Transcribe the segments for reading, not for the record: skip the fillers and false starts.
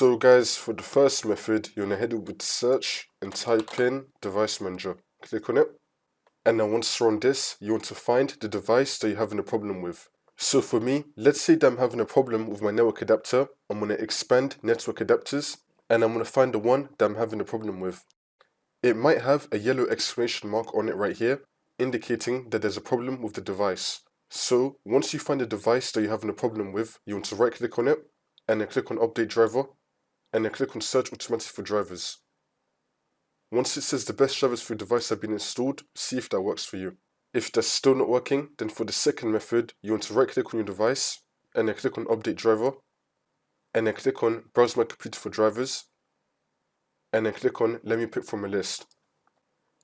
So guys, for the first method, you're going to head over to search and type in device manager. Click on it. And now once you're on this, you want to find the device that you're having a problem with. So for me, let's say that I'm having a problem with my network adapter. I'm going to expand network adapters and I'm going to find the one that I'm having a problem with. It might have a yellow exclamation mark on it right here, indicating that there's a problem with the device. So once you find the device that you're having a problem with, you want to right click on it and then click on update driver and then click on search automatically for drivers. Once it says the best drivers for your device have been installed, see if that works for you. If that's still not working, then for the second method, you want to right click on your device and then click on update driver and then click on browse my computer for drivers and then click on let me pick from a list.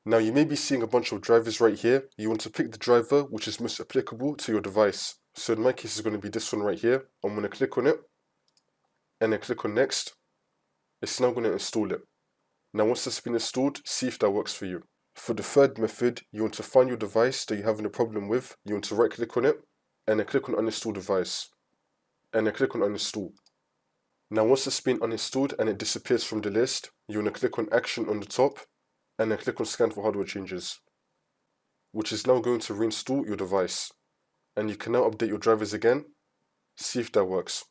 Now you may be seeing a bunch of drivers right here. You want to pick the driver which is most applicable to your device. So in my case it's going to be this one right here. I'm going to click on it and then click on next. It's now going to install it. Now once it's been installed, see if that works for you. For the third method, you want to find your device that you're having a problem with. You want to right click on it and then click on uninstall device and then click on uninstall. Now once it's been uninstalled and it disappears from the list, you want to click on action on the top and then click on scan for hardware changes, which is now going to reinstall your device. And you can now update your drivers again, see if that works.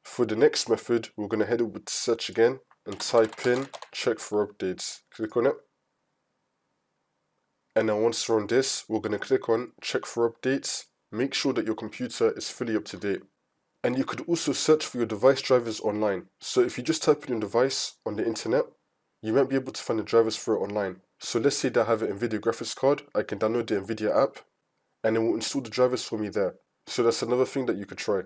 For the next method, we're going to head over to search again and type in check for updates. Click on it. And now once we're on this, we're going to click on check for updates. Make sure that your computer is fully up to date. And you could also search for your device drivers online. So if you just type in your device on the internet, you might be able to find the drivers for it online. So let's say that I have an NVIDIA graphics card, I can download the NVIDIA app and it will install the drivers for me there. So that's another thing that you could try.